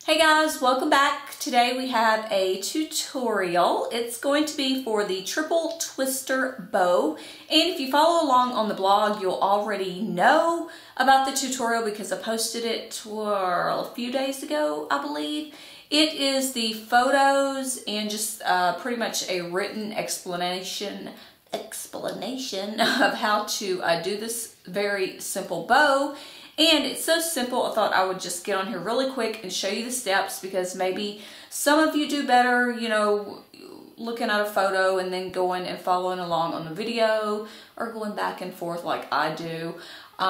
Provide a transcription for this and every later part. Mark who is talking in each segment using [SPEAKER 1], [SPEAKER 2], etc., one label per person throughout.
[SPEAKER 1] Hey guys, welcome back. Today we have a tutorial. It's going to be for the triple twister bow. And if you follow along on the blog, you'll already know about the tutorial because I posted it a few days ago, I believe. It is the photos and just pretty much a written explanation of how to do this very simple bow. And it's so simple, I thought I would just get on here really quick and show you the steps because maybe some of you do better, you know, looking at a photo and then going and following along on the video or going back and forth like I do.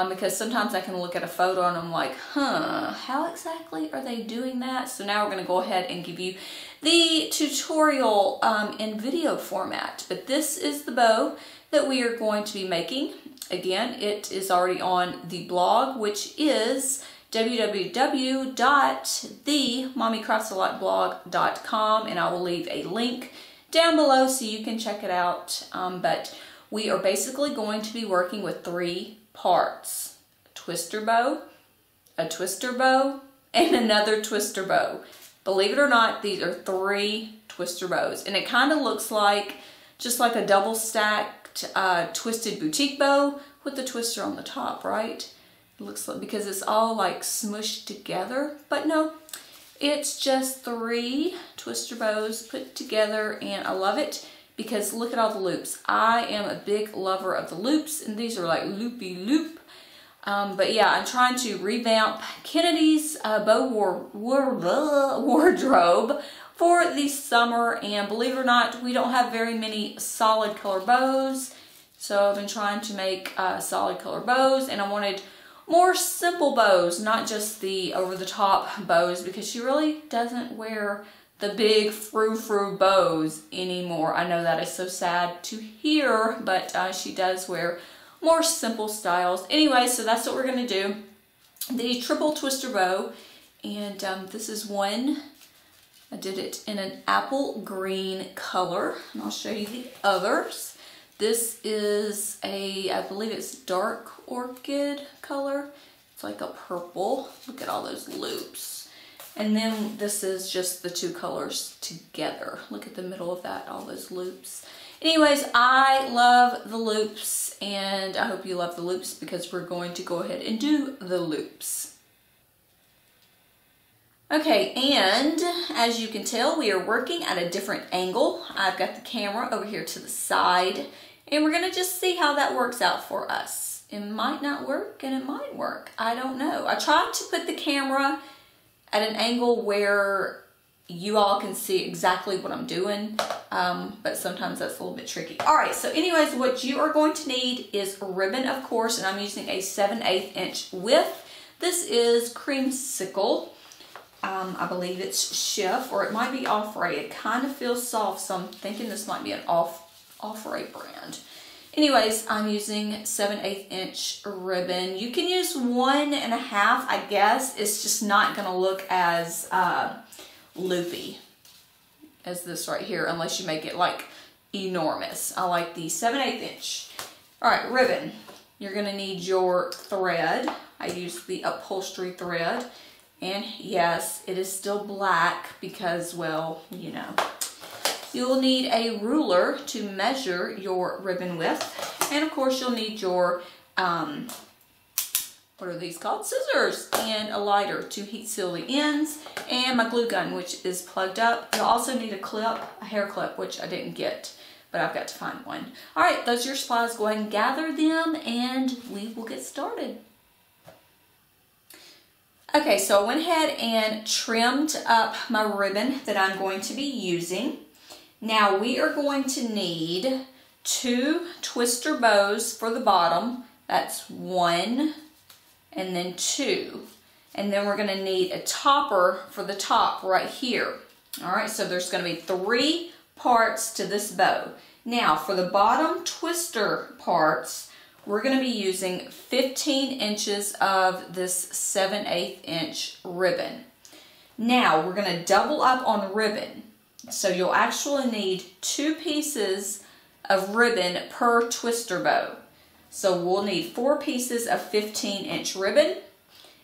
[SPEAKER 1] Because sometimes I can look at a photo and I'm like, how exactly are they doing that? So now we're going to go ahead and give you the tutorial in video format. But this is the bow that we are going to be making. Again, it is already on the blog, which is www.themommycraftsalotblog.com, and I will leave a link down below so you can check it out. But we are basically going to be working with 3 parts: a twister bow, and another twister bow. Believe it or not, these are 3 twister bows, and it kind of looks like just like a double stacked twisted boutique bow with the twister on the top, right? It looks like, because it's all like smushed together, but no, it's just 3 twister bows put together, and I love it because look at all the loops. I am a big lover of the loops, and these are like loopy loop. But yeah, I'm trying to revamp Kennedy's bow wardrobe for the summer, and believe it or not, we don't have very many solid color bows. So I've been trying to make solid color bows, and I wanted more simple bows, not just the over-the-top bows, because she really doesn't wear the big frou-frou bows anymore. I know that is so sad to hear, but she does wear more simple styles. Anyway, so that's what we're going to do. The triple twister bow, and this is one. I did it in an apple green color, and I'll show you the others. This is I believe it's dark orchid color. It's like a purple. Look at all those loops. And then this is just the 2 colors together. Look at the middle of that, all those loops. Anyways, I love the loops, and I hope you love the loops because we're going to go ahead and do the loops. Okay, and as you can tell, we are working at a different angle. I've got the camera over here to the side, and we're gonna just see how that works out for us. It might not work, and it might work. I don't know. I tried to put the camera at an angle where you all can see exactly what I'm doing, but sometimes that's a little bit tricky. All right, so anyways, what you are going to need is ribbon, of course, and I'm using a 7/8 inch width. This is creamsicle. I believe it's Chef, or it might be Off-Ray. It kind of feels soft, so I'm thinking this might be an Off-Ray brand. Anyways, I'm using 7/8 inch ribbon. You can use 1.5, I guess. It's just not going to look as loopy as this right here, unless you make it like enormous. I like the 7/8 inch. All right, ribbon. You're going to need your thread. I use the upholstery thread. And yes, it is still black because, well, you know. You'll need a ruler to measure your ribbon width. And of course, you'll need your, what are these called? Scissors and a lighter to heat seal the ends. And my glue gun, which is plugged up. You'll also need a clip, a hair clip, which I didn't get, but I've got to find one. All right, those are your supplies. Go ahead and gather them, and we will get started. Okay, so I went ahead and trimmed up my ribbon that I'm going to be using. Now we are going to need 2 twister bows for the bottom. That's 1 and then 2. And then we're going to need a topper for the top right here. All right, so there's going to be 3 parts to this bow. Now for the bottom twister parts, we're going to be using 15 inches of this 7/8 inch ribbon. Now we're going to double up on the ribbon. So you'll actually need 2 pieces of ribbon per twister bow. So we'll need 4 pieces of 15 inch ribbon.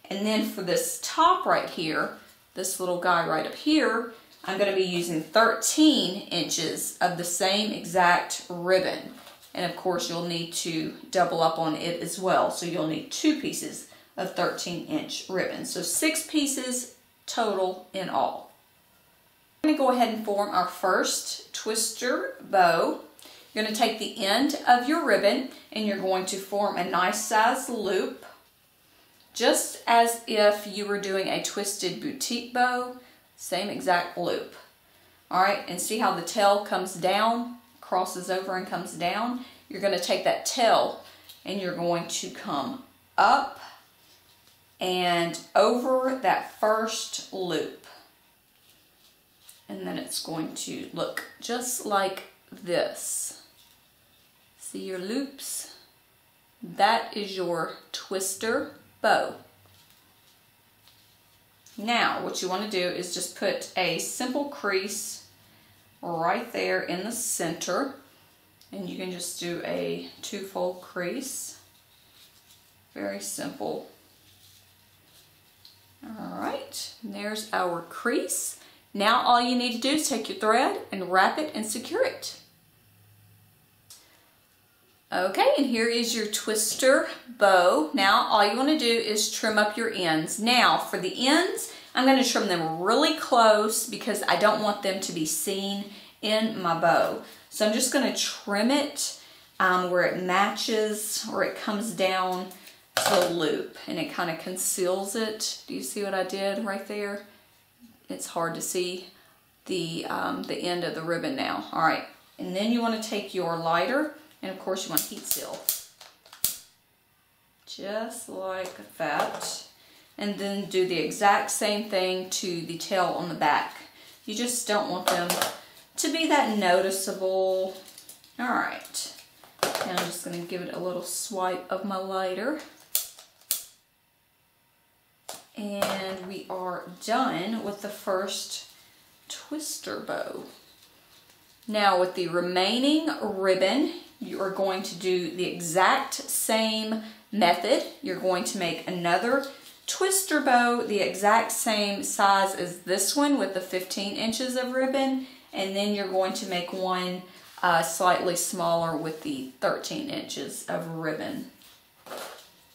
[SPEAKER 1] And then for this top right here, this little guy right up here, I'm going to be using 13 inches of the same exact ribbon. And of course you'll need to double up on it as well. So you'll need 2 pieces of 13-inch ribbon. So 6 pieces total in all. We're going to go ahead and form our first twister bow. You're going to take the end of your ribbon and you're going to form a nice size loop, just as if you were doing a twisted boutique bow, same exact loop. All right, and see how the tail comes down, crosses over and comes down? You're going to take that tail and you're going to come up and over that first loop. And then it's going to look just like this. See your loops? That is your twister bow. Now what you want to do is just put a simple crease right there in the center, and you can just do a 2-fold crease. Very simple. Alright, there's our crease. Now all you need to do is take your thread and wrap it and secure it. Okay, and here is your twister bow. Now all you want to do is trim up your ends. Now for the ends, I'm going to trim them really close because I don't want them to be seen in my bow. So I'm just going to trim it where it matches, or it comes down to the loop and it kind of conceals it. Do you see what I did right there? It's hard to see the end of the ribbon now. All right, and then you want to take your lighter, and of course you want to heat seal. Just like that. And then do the exact same thing to the tail on the back. You just don't want them to be that noticeable. All right, now I'm just going to give it a little swipe of my lighter. And we are done with the first twister bow. Now with the remaining ribbon, you are going to do the exact same method. You're going to make another twister bow the exact same size as this one with the 15 inches of ribbon, and then you're going to make one slightly smaller with the 13 inches of ribbon.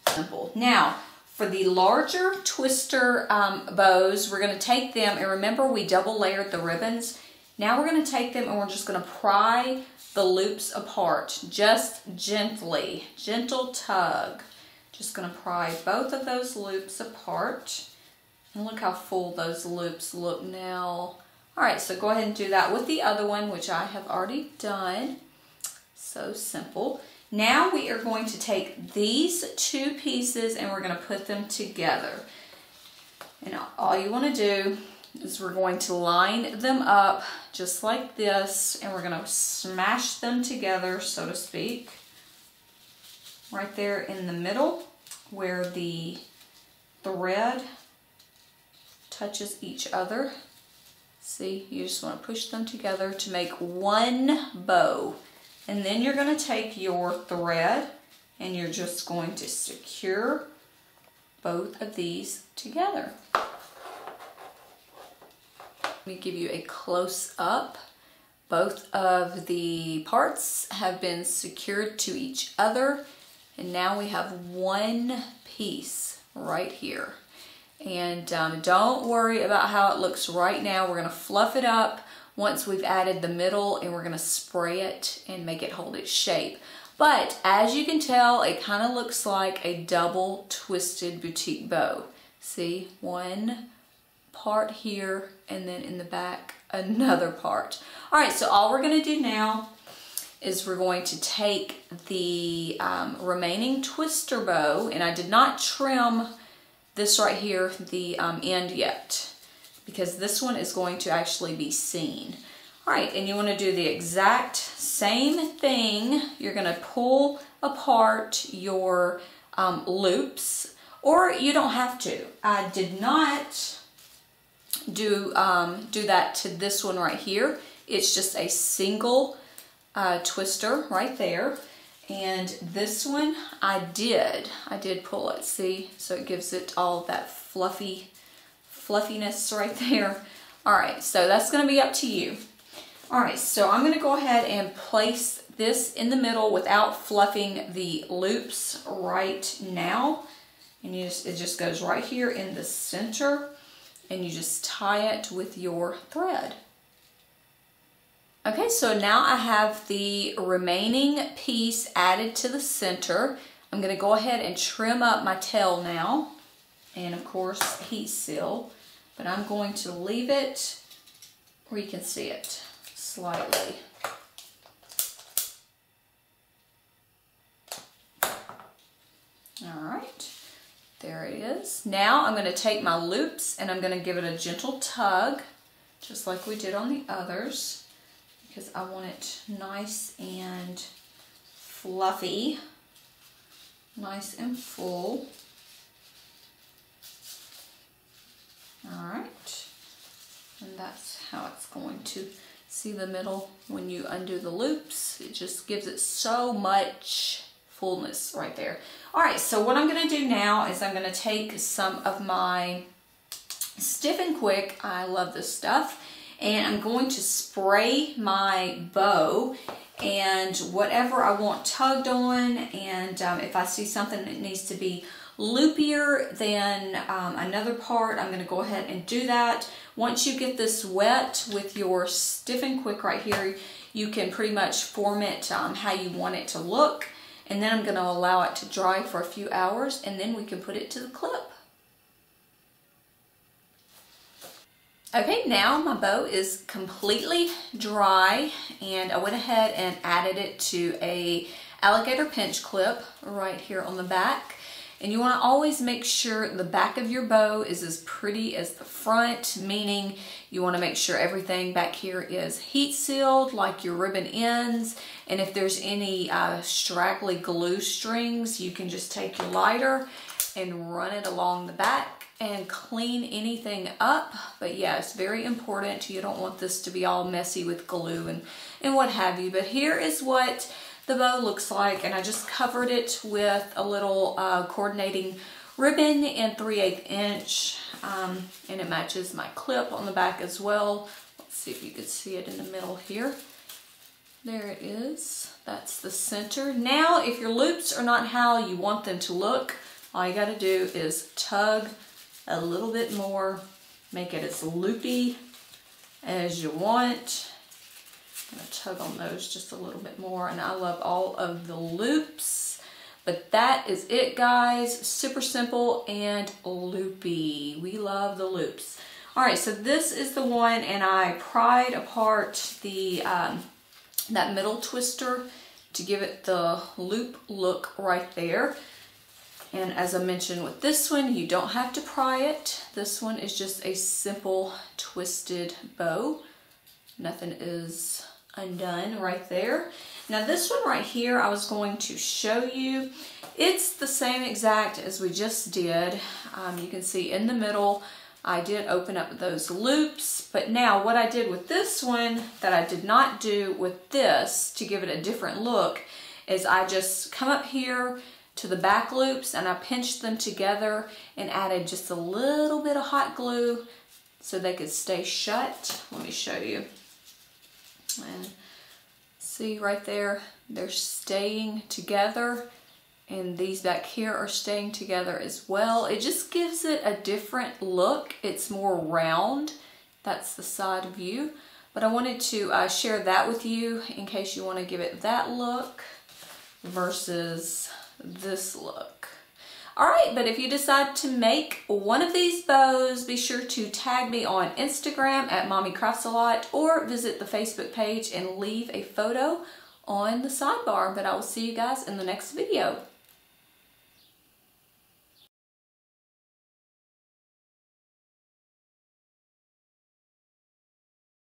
[SPEAKER 1] Simple. Now for the larger twister bows, we're going to take them, and remember we double layered the ribbons. Now we're going to take them and we're just going to pry the loops apart, just gently, gentle tug. Just going to pry both of those loops apart. And look how full those loops look now. All right, so go ahead and do that with the other one, which I have already done. So simple. Now we are going to take these 2 pieces and we're going to put them together. And all you want to do is we're going to line them up just like this, and we're going to smash them together, so to speak, right there in the middle where the thread touches each other. See, you just want to push them together to make one bow. And then you're going to take your thread and you're just going to secure both of these together. Let me give you a close up. Both of the parts have been secured to each other, and now we have one piece right here. And don't worry about how it looks right now. We're going to fluff it up once we've added the middle, and we're going to spray it and make it hold its shape. But as you can tell, it kind of looks like a double twisted boutique bow. See, one part here, and then in the back another part. All right, so all we're going to do now is we're going to take the remaining twister bow, and I did not trim this right here, the end yet, because this one is going to actually be seen. All right, and you want to do the exact same thing. You're going to pull apart your loops, or you don't have to. I did not do that to this one right here. It's just a single twister right there. And this one I did pull it, see? So it gives it all that fluffy fluffiness right there. All right, so that's gonna be up to you. All right, so I'm gonna go ahead and place this in the middle without fluffing the loops right now. And it just goes right here in the center, and you just tie it with your thread. Okay, so now I have the remaining piece added to the center. I'm gonna go ahead and trim up my tail now, and of course heat seal, but I'm going to leave it where you can see it slightly. All right, there it is. Now I'm gonna take my loops and I'm gonna give it a gentle tug, just like we did on the others, because I want it nice and fluffy, nice and full. All right, and that's how it's going to see the middle when you undo the loops. It just gives it so much fullness right there. All right, so what I'm gonna do now is I'm gonna take some of my Stiff and Quick, I love this stuff, and I'm going to spray my bow and whatever I want tugged on, and if I see something that needs to be loopier than another part, I'm going to go ahead and do that. Once you get this wet with your Stiff and Quick right here, you can pretty much form it how you want it to look, and then I'm going to allow it to dry for a few hours, and then we can put it to the clip. Okay, now my bow is completely dry, and I went ahead and added it to a alligator pinch clip right here on the back. And you want to always make sure the back of your bow is as pretty as the front, meaning you want to make sure everything back here is heat sealed, like your ribbon ends. And if there's any straggly glue strings, you can just take your lighter and run it along the back and clean anything up. But yeah, it's very important. You don't want this to be all messy with glue and what have you. But here is what the bow looks like, and I just covered it with a little coordinating ribbon in 3/8 inch, and it matches my clip on the back as well. Let's see if you can see it in the middle here. There it is. That's the center. Now, if your loops are not how you want them to look, all you gotta do is tug a little bit more, make it as loopy as you want. I'm gonna tug on those just a little bit more, and I love all of the loops. But that is it, guys. Super simple and loopy. We love the loops. All right, so this is the one, and I pried apart the that middle twister to give it the loop look right there. And as I mentioned with this one, you don't have to pry it. This one is just a simple twisted bow. Nothing is undone right there. Now this one right here, I was going to show you. It's the same exact as we just did. You can see in the middle, I did open up those loops, but now what I did with this one that I did not do with this to give it a different look is I just come up here to the back loops and I pinched them together and added just a little bit of hot glue so they could stay shut. Let me show you. And see right there, they're staying together, and these back here are staying together as well. It just gives it a different look. It's more round. That's the side view. But I wanted to share that with you in case you want to give it that look versus this look. All right, but if you decide to make one of these bows, be sure to tag me on Instagram at mommycraftsalot, or visit the Facebook page and leave a photo on the sidebar. But I will see you guys in the next video.